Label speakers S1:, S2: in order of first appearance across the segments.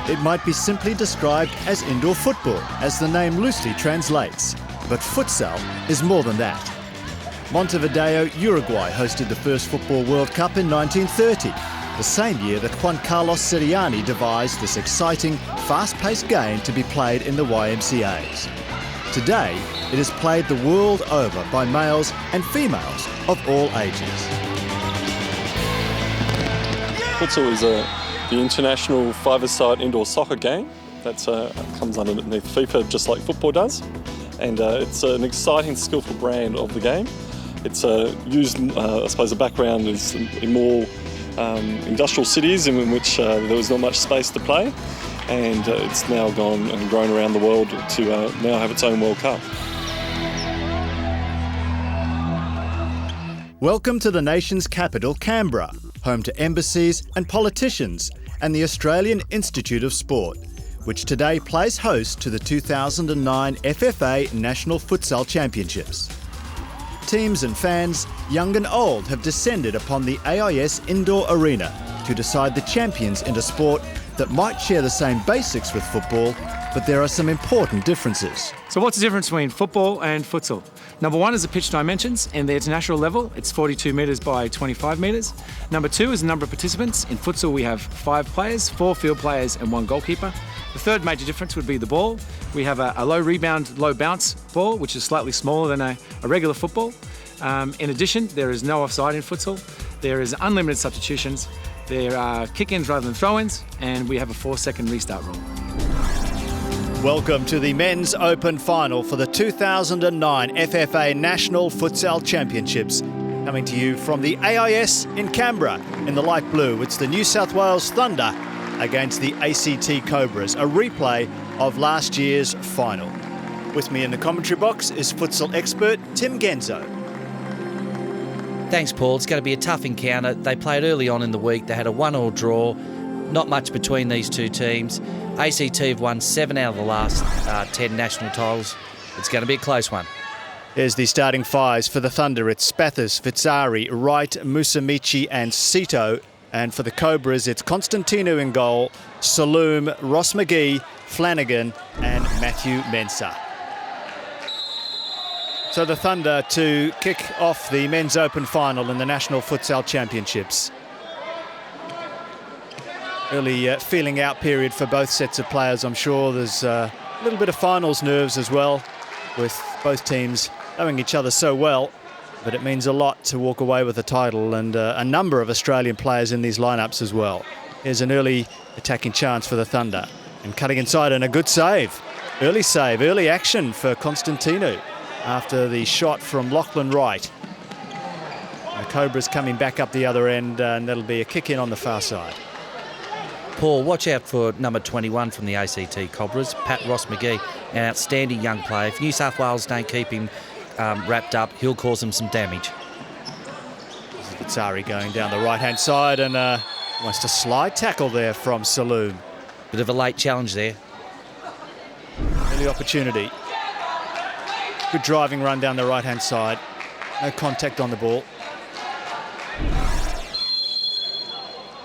S1: It might be simply described as indoor football, as the name loosely translates. But futsal is more than that. Montevideo, Uruguay hosted the first Football World Cup in 1930, the same year that Juan Carlos Siriani devised this exciting, fast-paced game to be played in the YMCAs. Today, it is played the world over by males and females of all ages.
S2: Futsal is the international five-a-side indoor soccer game that comes underneath FIFA just like football does. And it's an exciting, skillful brand of the game. It's used, I suppose the background is in more industrial cities in which there was not much space to play. And it's now gone and grown around the world to now have its own World Cup.
S1: Welcome to the nation's capital, Canberra, home to embassies and politicians and the Australian Institute of Sport, which today plays host to the 2009 FFA National Futsal Championships. Teams and fans, young and old, have descended upon the AIS Indoor Arena to decide the champions in a sport that might share the same basics with football, but there are some important differences.
S3: So what's the difference between football and futsal? Number one is the pitch dimensions. In the international level, it's 42 metres by 25 metres. Number two is the number of participants. In futsal, we have 5 players, 4 field players and 1 goalkeeper. The third major difference would be the ball. We have a low rebound, low bounce ball, which is slightly smaller than a regular football. In addition, there is no offside in futsal. There is unlimited substitutions. There are kick-ins rather than throw-ins, and we have a 4-second restart rule.
S1: Welcome to the Men's Open Final for the 2009 FFA National Futsal Championships. Coming to you from the AIS in Canberra. In the light blue, it's the New South Wales Thunder against the ACT Cobras, a replay of last year's final. With me in the commentary box is futsal expert Tim Genzo.
S4: Thanks, Paul. It's going to be a tough encounter. They played early on in the week. They had a 1-1 draw. Not much between these two teams. ACT have won 7 out of the last 10 national titles. It's going to be a close one.
S1: Here's the starting fives for the Thunder. It's Spathis, Vitsari, Wright, Musamichi and Sito. And for the Cobras, it's Constantino in goal, Saloom, Ross McGee, Flanagan and Matthew Mensah. So the Thunder to kick off the Men's Open Final in the National Futsal Championships. Early feeling out period for both sets of players, I'm sure. There's a little bit of finals nerves as well, with both teams knowing each other so well. But it means a lot to walk away with a title, and a number of Australian players in these lineups as well. Here's an early attacking chance for the Thunder. And cutting inside, and a good save. Early action for Constantino after the shot from Lachlan Wright. And the Cobras coming back up the other end, and that'll be a kick in on the far side.
S4: Paul, watch out for number 21 from the ACT Cobras, Pat Ross McGee, an outstanding young player. If New South Wales don't keep him wrapped up, he'll cause them some damage.
S1: Vitsari going down the right-hand side, and almost a slide tackle there from Saloom.
S4: Bit of a late challenge there.
S1: Early opportunity. Good driving run down the right-hand side. No contact on the ball.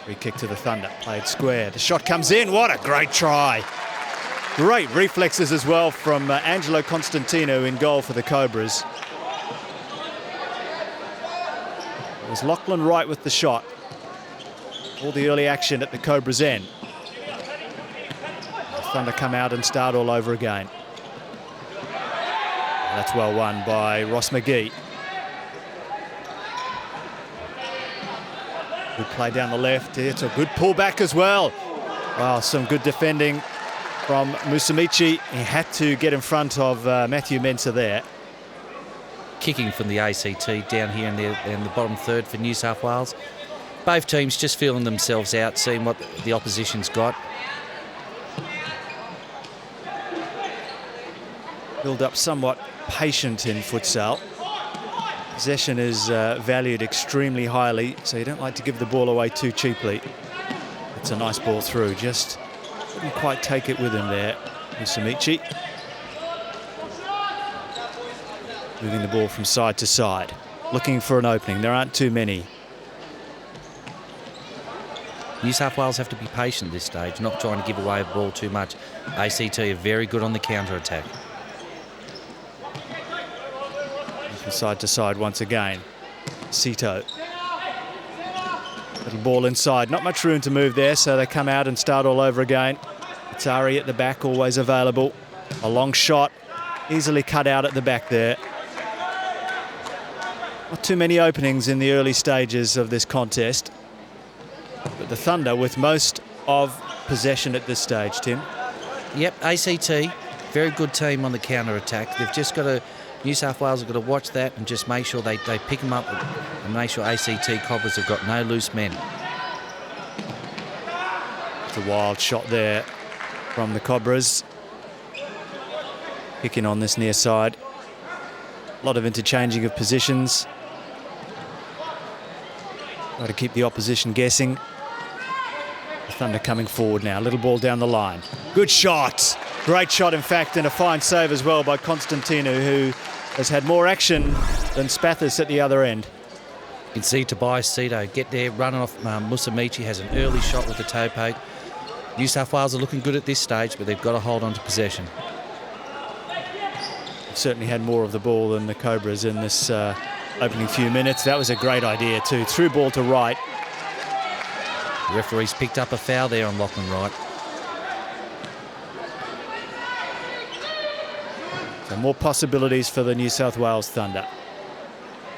S1: Free kick to the Thunder, played square. The shot comes in, what a great try. Great reflexes as well from Angelo Constantino in goal for the Cobras. It was Lachlan Wright with the shot. All the early action at the Cobras' end. The Thunder come out and start all over again. That's well won by Ross McGee. Good play down the left. It's a good pullback as well. Wow, some good defending from Musamichi. He had to get in front of Matthew Mensah there.
S4: Kicking from the ACT down here in the bottom third for New South Wales. Both teams just feeling themselves out, seeing what the opposition's got.
S1: Build up somewhat patient in futsal. Possession is valued extremely highly, so you don't like to give the ball away too cheaply. It's a nice ball through, just couldn't quite take it with him there, Musamichi. Moving the ball from side to side, looking for an opening. There aren't too many.
S4: New South Wales have to be patient at this stage, not trying to give away the ball too much. ACT are very good on the counter-attack.
S1: From side to side once again. Sito. Little ball inside. Not much room to move there, so they come out and start all over again. Atari at the back, always available. A long shot, easily cut out at the back there. Not too many openings in the early stages of this contest. But the Thunder with most of possession at this stage, Tim.
S4: Yep, ACT, very good team on the counter-attack. They've just got to, New South Wales have got to watch that and just make sure they pick them up and make sure ACT Cobras have got no loose men.
S1: It's a wild shot there from the Cobras. Picking on this near side. A lot of interchanging of positions. Got to keep the opposition guessing. The Thunder coming forward now. Little ball down the line. Good shot. Great shot, in fact, and a fine save as well by Constantino, who has had more action than Spathis at the other end.
S4: You can see Tobias Sito get there, running off. Musamichi has an early shot with the toe poke. New South Wales are looking good at this stage, but they've got to hold on to possession.
S1: Certainly had more of the ball than the Cobras in this opening few minutes. That was a great idea too. Through ball to right.
S4: The referee's picked up a foul there on Lachlan Wright.
S1: So more possibilities for the New South Wales Thunder.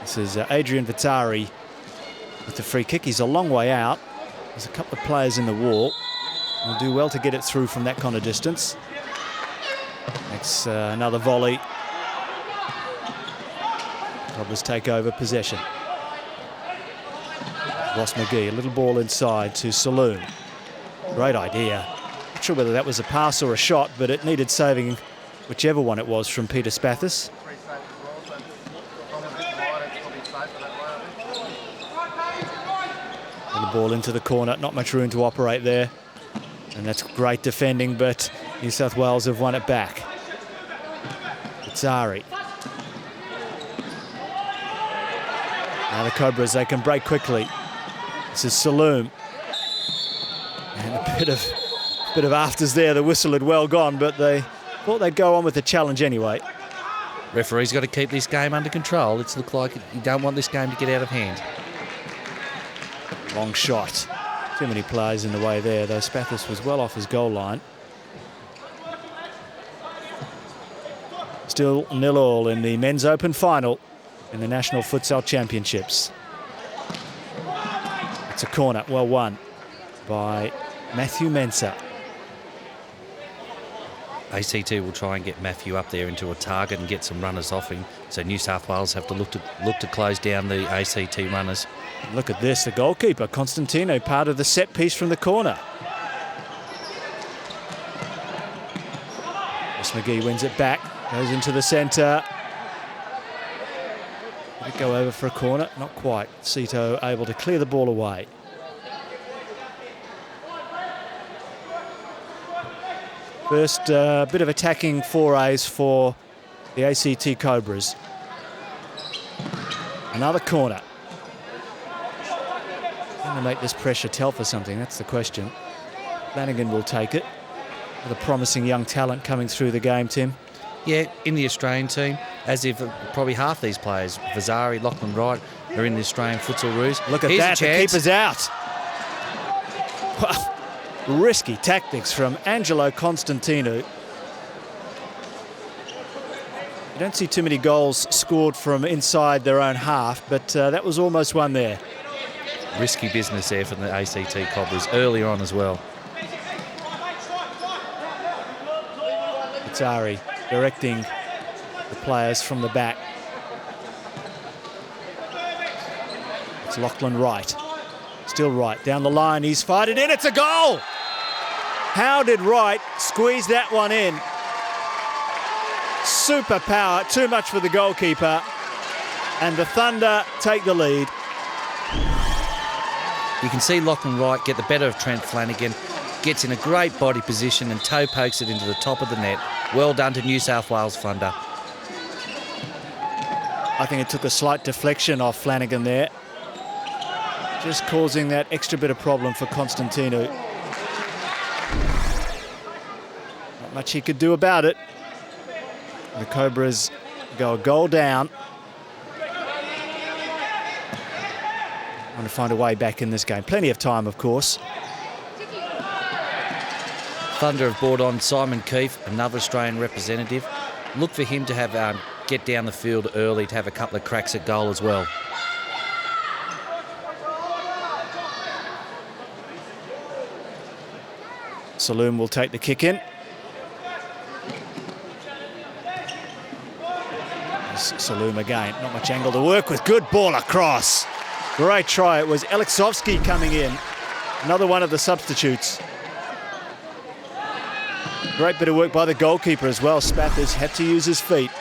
S1: This is Adrian Vitari with the free kick. He's a long way out. There's a couple of players in the wall. He'll do well to get it through from that kind of distance. Next, another volley. Cobras take over possession. Ross McGee, a little ball inside to Saloon. Great idea. Not sure whether that was a pass or a shot, but it needed saving, whichever one it was, from Peter Spathis. Little ball into the corner, not much room to operate there. And that's great defending, but New South Wales have won it back. Zari. Now the Cobras, they can break quickly. This is Saloom. And a bit of afters there. The whistle had well gone, but they thought they'd go on with the challenge anyway.
S4: Referee's got to keep this game under control. It's looked like you don't want this game to get out of hand.
S1: Long shot. Too many players in the way there, though Spathis was well off his goal line. Still 0-0 in the Men's Open final in the National Futsal Championships. It's a corner, well won by Matthew Mensah.
S4: ACT will try and get Matthew up there into a target and get some runners off him. So New South Wales have to look to close down the ACT runners.
S1: Look at this, the goalkeeper, Constantino, part of the set piece from the corner. Ross McGee wins it back, goes into the centre. Did it go over for a corner? Not quite. Sito able to clear the ball away. First bit of attacking forays for the ACT Cobras. Another corner. Can they make this pressure tell for something? That's the question. Flanagan will take it. With a promising young talent coming through the game, Tim.
S4: Yeah, in the Australian team, as if probably half these players, Vazari, Lachlan Wright, are in the Australian futsal ruse.
S1: Look at that, the keeper's out. Well, risky tactics from Angelo Constantino. You don't see too many goals scored from inside their own half, but that was almost one there.
S4: Risky business there for the ACT Cobras earlier on as well.
S1: Atari directing the players from the back. It's Lachlan Wright. Still Wright down the line. He's fired it in. It's a goal! How did Wright squeeze that one in? Super power. Too much for the goalkeeper. And the Thunder take the lead.
S4: You can see Lachlan Wright get the better of Trent Flanagan, gets in a great body position and toe pokes it into the top of the net. Well done to New South Wales Thunder.
S1: I think it took a slight deflection off Flanagan there. just causing that extra bit of problem for Constantino. Not much he could do about it. The Cobras go a goal down. Trying to find a way back in this game. Plenty of time, of course.
S4: Thunder have brought on Simon Keefe, another Australian representative. Look for him to have get down the field early to have a couple of cracks at goal as well.
S1: Saloom will take the kick in. Saloom again, not much angle to work with. Good ball across. Great try. It was Alexovsky coming in. Another one of the substitutes. Great bit of work by the goalkeeper as well. Spathers had to use his feet.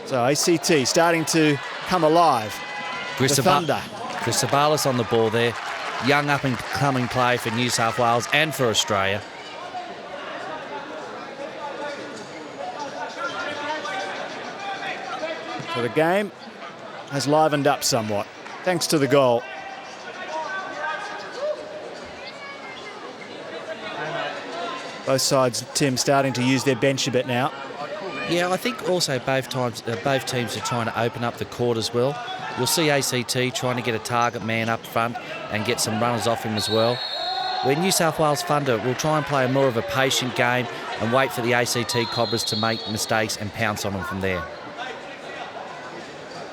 S1: So ACT starting to come alive. The Thunder.
S4: Chrysobalis on the ball there. Young up-and-coming player for New South Wales and for Australia.
S1: So the game has livened up somewhat, thanks to the goal. Both sides, Tim, starting to use their bench a bit now.
S4: Yeah, I think also both teams are trying to open up the court as well. You'll see ACT trying to get a target man up front and get some runners off him as well. Where New South Wales Thunder will try and play more of a patient game and wait for the ACT Cobras to make mistakes and pounce on them from there.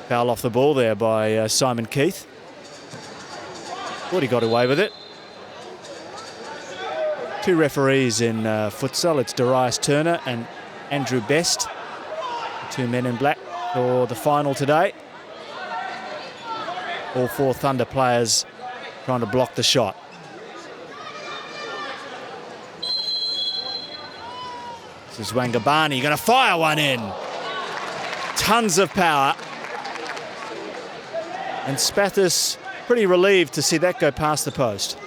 S1: Foul off the ball there by Simon Keith. Thought he got away with it. Two referees in futsal. It's Darius Turner and Andrew Best. Two men in black for the final today. All four Thunder players trying to block the shot. This is Wangabani going to fire one in. Tons of power. And Spathis pretty relieved to see that go past the post.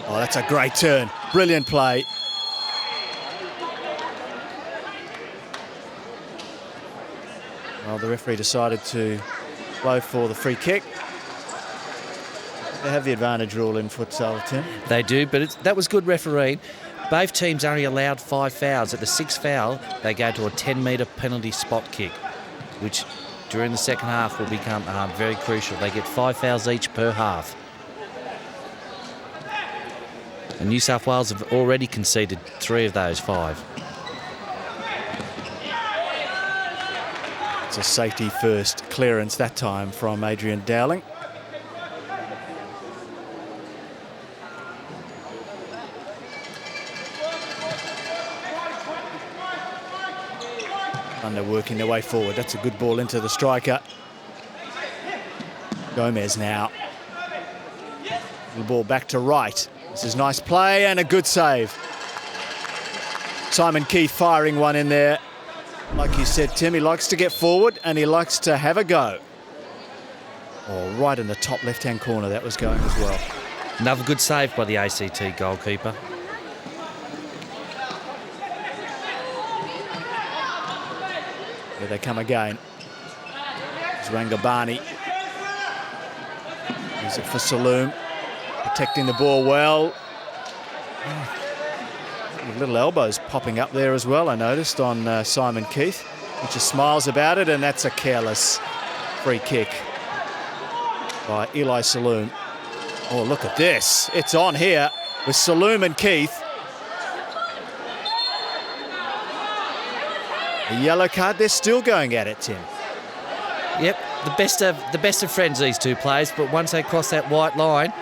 S1: Oh, that's a great turn. Brilliant play. Well, the referee decided to blow for the free kick. They have the advantage rule in futsal, Tim.
S4: They do, but that was good refereeing. Both teams only allowed 5 fouls. At the 6th foul, they go to a 10-metre penalty spot kick, which during the second half will become very crucial. They get 5 fouls each per half. And New South Wales have already conceded 3 of those 5.
S1: It's a safety first clearance that time from Adrian Dowling. Thunder working their way forward. That's a good ball into the striker. Gomez now. The ball back to right. This is nice play and a good save. Simon Keith firing one in there. Like you said, Tim, he likes to get forward and he likes to have a go. Oh, right in the top left-hand corner that was going as well.
S4: Another good save by the ACT goalkeeper.
S1: Here they come again. It's Rangabani. Use it for Saloom. Protecting the ball well. Little elbows popping up there as well, I noticed, on Simon Keith. He just smiles about it, and that's a careless free kick by Eli Saloom. Oh, look at this. It's on here with Saloom and Keith. A yellow card. They're still going at it, Tim.
S4: Yep, the best of friends, these two players, but once they cross that white line,